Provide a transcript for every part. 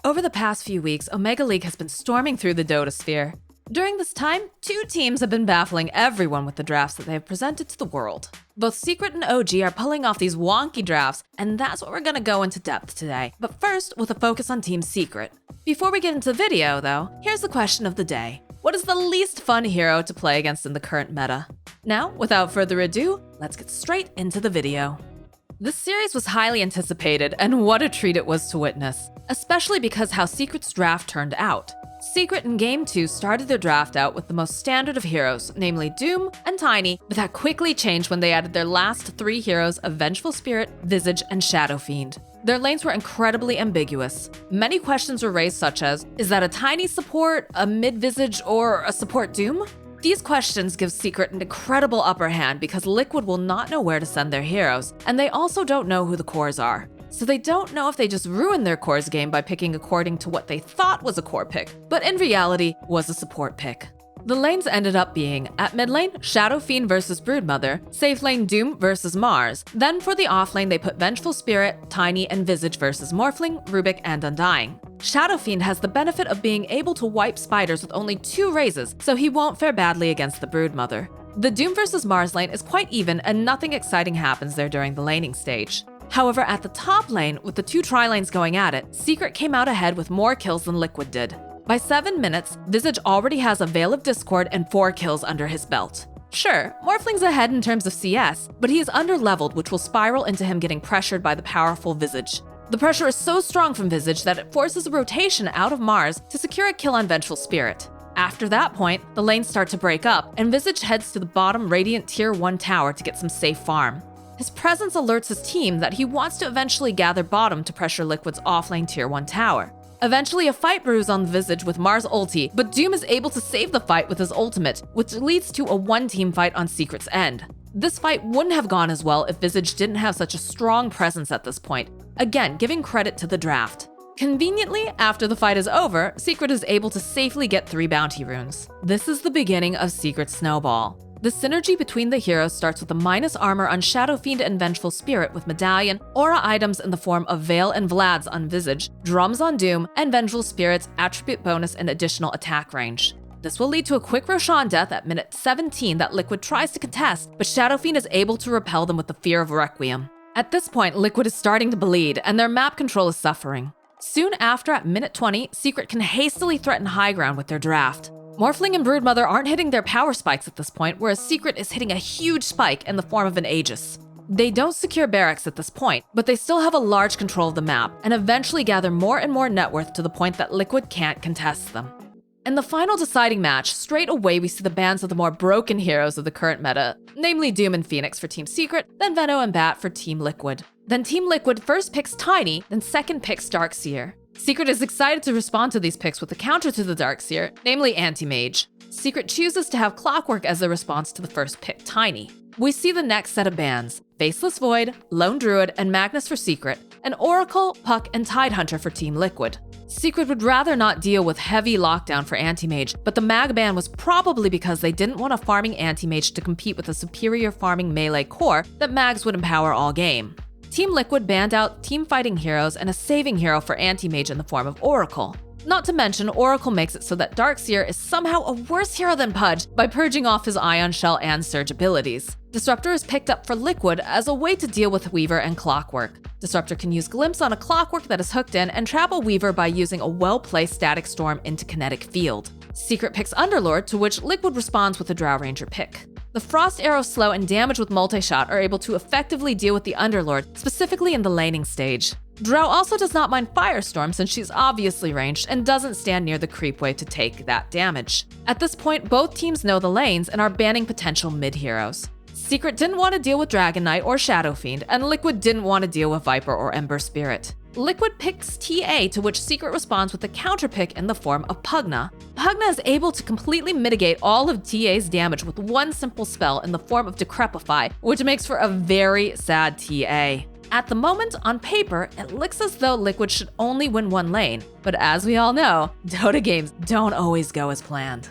Over the past few weeks, Omega League has been storming through the Dota sphere. During this time, two teams have been baffling everyone with the drafts that they have presented to the world. Both Secret and OG are pulling off these wonky drafts, and that's what we're gonna go into depth today. But first, with a focus on Team Secret. Before we get into the video, though, here's the question of the day. What is the least fun hero to play against in the current meta? Now, without further ado, let's get straight into the video. This series was highly anticipated, and what a treat it was to witness, especially because how Secret's draft turned out. Secret in Game 2 started their draft out with the most standard of heroes, namely Doom and Tiny, but that quickly changed when they added their last three heroes of Vengeful Spirit, Visage, and Shadow Fiend. Their lanes were incredibly ambiguous. Many questions were raised such as, is that a Tiny support, a mid-Visage, or a support Doom? These questions give Secret an incredible upper hand because Liquid will not know where to send their heroes, and they also don't know who the cores are. So they don't know if they just ruined their cores game by picking according to what they thought was a core pick, but in reality was a support pick. The lanes ended up being, at mid lane, Shadow Fiend versus Broodmother, safe lane Doom versus Mars, then for the off lane they put Vengeful Spirit, Tiny, and Visage versus Morphling, Rubik, and Undying. Shadow Fiend has the benefit of being able to wipe spiders with only 2 raises, so he won't fare badly against the Broodmother. The Doom versus Mars lane is quite even and nothing exciting happens there during the laning stage. However, at the top lane, with the 2 tri-lanes going at it, Secret came out ahead with more kills than Liquid did. By 7 minutes, Visage already has a Veil of Discord and 4 kills under his belt. Sure, Morphling's ahead in terms of CS, but he is under-leveled, which will spiral into him getting pressured by the powerful Visage. The pressure is so strong from Visage that it forces a rotation out of Mars to secure a kill on Vengeful Spirit. After that point, the lanes start to break up, and Visage heads to the bottom Radiant Tier 1 tower to get some safe farm. His presence alerts his team that he wants to eventually gather bottom to pressure Liquid's offlane Tier 1 tower. Eventually, a fight brews on Visage with Mars ulti, but Doom is able to save the fight with his ultimate, which leads to a one-team fight on Secret's end. This fight wouldn't have gone as well if Visage didn't have such a strong presence at this point, again giving credit to the draft. Conveniently, after the fight is over, Secret is able to safely get 3 bounty runes. This is the beginning of Secret's snowball. The synergy between the heroes starts with a minus armor on Shadow Fiend and Vengeful Spirit with Medallion, aura items in the form of Veil and Vlad's on Visage, drums on Doom, and Vengeful Spirit's attribute bonus and additional attack range. This will lead to a quick Roshan death at minute 17 that Liquid tries to contest, but Shadow Fiend is able to repel them with the Fear of Requiem. At this point, Liquid is starting to bleed, and their map control is suffering. Soon after, at minute 20, Secret can hastily threaten high ground with their draft. Morphling and Broodmother aren't hitting their power spikes at this point, whereas Secret is hitting a huge spike in the form of an Aegis. They don't secure barracks at this point, but they still have a large control of the map, and eventually gather more and more net worth to the point that Liquid can't contest them. In the final deciding match, straight away we see the bans of the more broken heroes of the current meta, namely Doom and Phoenix for Team Secret, then Veno and Bat for Team Liquid. Then Team Liquid first picks Tiny, then second picks Darkseer. Secret is excited to respond to these picks with a counter to the Darkseer, namely Anti-Mage. Secret chooses to have Clockwork as a response to the first pick, Tiny. We see the next set of bans: Faceless Void, Lone Druid, and Magnus for Secret, and Oracle, Puck, and Tidehunter for Team Liquid. Secret would rather not deal with heavy lockdown for Anti-Mage, but the mag ban was probably because they didn't want a farming Anti-Mage to compete with a superior farming melee core that mags would empower all game. Team Liquid banned out team fighting heroes and a saving hero for Anti-Mage in the form of Oracle. Not to mention, Oracle makes it so that Darkseer is somehow a worse hero than Pudge by purging off his Ion Shell and Surge abilities. Disruptor is picked up for Liquid as a way to deal with Weaver and Clockwork. Disruptor can use Glimpse on a Clockwork that is hooked in and trap a Weaver by using a well-placed Static Storm into Kinetic Field. Secret picks Underlord, to which Liquid responds with a Drow Ranger pick. The Frost Arrow Slow and Damage with Multi-Shot are able to effectively deal with the Underlord, specifically in the laning stage. Drow also does not mind Firestorm since she's obviously ranged and doesn't stand near the creep wave to take that damage. At this point, both teams know the lanes and are banning potential mid-heroes. Secret didn't want to deal with Dragon Knight or Shadow Fiend, and Liquid didn't want to deal with Viper or Ember Spirit. Liquid picks TA, to which Secret responds with a counter pick in the form of Pugna. Pugna is able to completely mitigate all of TA's damage with one simple spell in the form of Decrepify, which makes for a very sad TA. At the moment, on paper, it looks as though Liquid should only win one lane, but as we all know, Dota games don't always go as planned.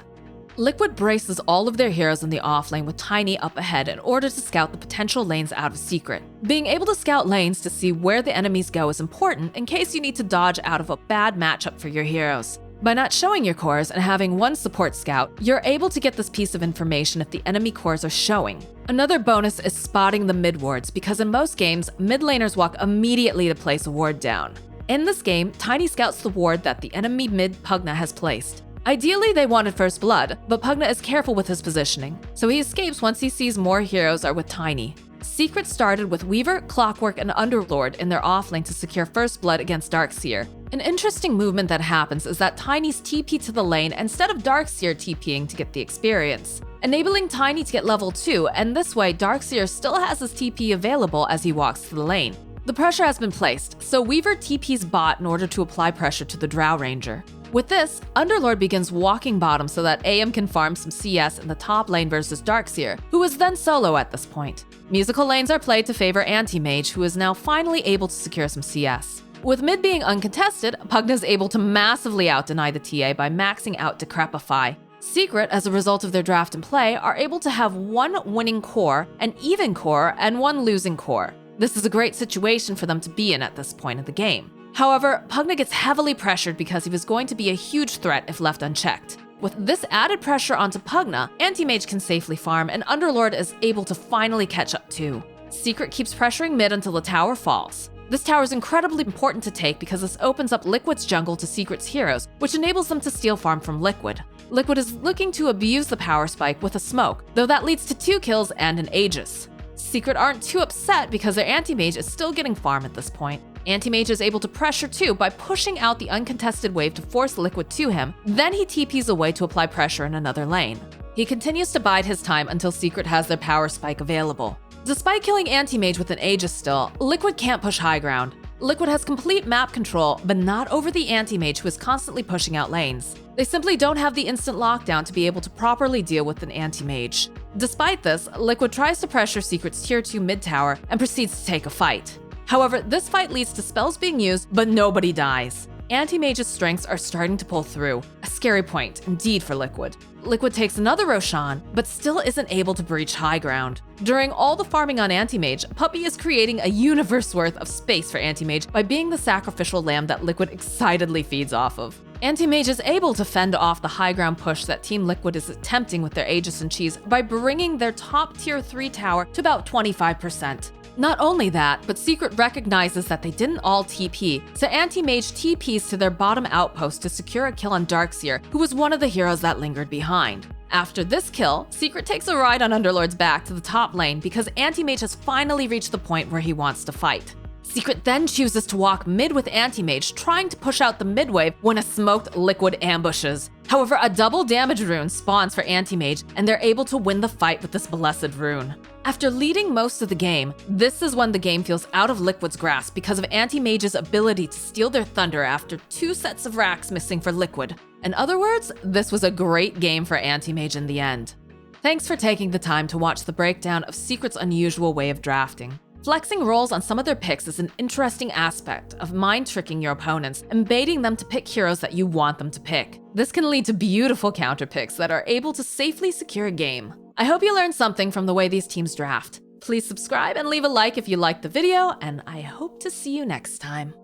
Liquid braces all of their heroes in the offlane with Tiny up ahead in order to scout the potential lanes out of Secret. Being able to scout lanes to see where the enemies go is important in case you need to dodge out of a bad matchup for your heroes. By not showing your cores and having one support scout, you're able to get this piece of information if the enemy cores are showing. Another bonus is spotting the mid wards, because in most games, mid laners walk immediately to place a ward down. In this game, Tiny scouts the ward that the enemy mid Pugna has placed. Ideally, they wanted first blood, but Pugna is careful with his positioning, so he escapes once he sees more heroes are with Tiny. Secret started with Weaver, Clockwork, and Underlord in their offlane to secure first blood against Darkseer. An interesting movement that happens is that Tiny's TP to the lane instead of Darkseer TPing to get the experience, enabling Tiny to get level 2, and this way Darkseer still has his TP available as he walks to the lane. The pressure has been placed, so Weaver TP's bot in order to apply pressure to the Drow Ranger. With this, Underlord begins walking bottom so that AM can farm some CS in the top lane versus Darkseer, who is then solo at this point. Musical lanes are played to favor Anti-Mage, who is now finally able to secure some CS. With mid being uncontested, Pugna is able to massively out-deny the TA by maxing out Decrepify. Secret, as a result of their draft and play, are able to have one winning core, an even core, and one losing core. This is a great situation for them to be in at this point of the game. However, Pugna gets heavily pressured because he was going to be a huge threat if left unchecked. With this added pressure onto Pugna, Anti-Mage can safely farm, and Underlord is able to finally catch up too. Secret keeps pressuring mid until the tower falls. This tower is incredibly important to take because this opens up Liquid's jungle to Secret's heroes, which enables them to steal farm from Liquid. Liquid is looking to abuse the power spike with a smoke, though that leads to 2 kills and an Aegis. Secret aren't too upset because their Anti-Mage is still getting farm at this point. Anti-Mage is able to pressure too by pushing out the uncontested wave to force Liquid to him, then he TPs away to apply pressure in another lane. He continues to bide his time until Secret has their power spike available. Despite killing Anti-Mage with an Aegis still, Liquid can't push high ground. Liquid has complete map control, but not over the Anti-Mage who is constantly pushing out lanes. They simply don't have the instant lockdown to be able to properly deal with an Anti-Mage. Despite this, Liquid tries to pressure Secret's tier 2 mid tower and proceeds to take a fight. However, this fight leads to spells being used, but nobody dies. Anti-Mage's strengths are starting to pull through, a scary point indeed for Liquid. Liquid takes another Roshan, but still isn't able to breach high ground. During all the farming on Anti-Mage, Puppey is creating a universe worth of space for Anti-Mage by being the sacrificial lamb that Liquid excitedly feeds off of. Anti-Mage is able to fend off the high ground push that Team Liquid is attempting with their Aegis and Cheese by bringing their top tier 3 tower to about 25%. Not only that, but Secret recognizes that they didn't all TP, so Anti-Mage TPs to their bottom outpost to secure a kill on Darkseer, who was one of the heroes that lingered behind. After this kill, Secret takes a ride on Underlord's back to the top lane because Anti-Mage has finally reached the point where he wants to fight. Secret then chooses to walk mid with Anti-Mage, trying to push out the mid wave when a smoked Liquid ambushes. However, a double damage rune spawns for Anti-Mage, and they're able to win the fight with this blessed rune. After leading most of the game, this is when the game feels out of Liquid's grasp because of Anti-Mage's ability to steal their thunder after 2 sets of racks missing for Liquid. In other words, this was a great game for Anti-Mage in the end. Thanks for taking the time to watch the breakdown of Secret's unusual way of drafting. Flexing roles on some of their picks is an interesting aspect of mind-tricking your opponents and baiting them to pick heroes that you want them to pick. This can lead to beautiful counter picks that are able to safely secure a game. I hope you learned something from the way these teams draft. Please subscribe and leave a like if you liked the video, and I hope to see you next time.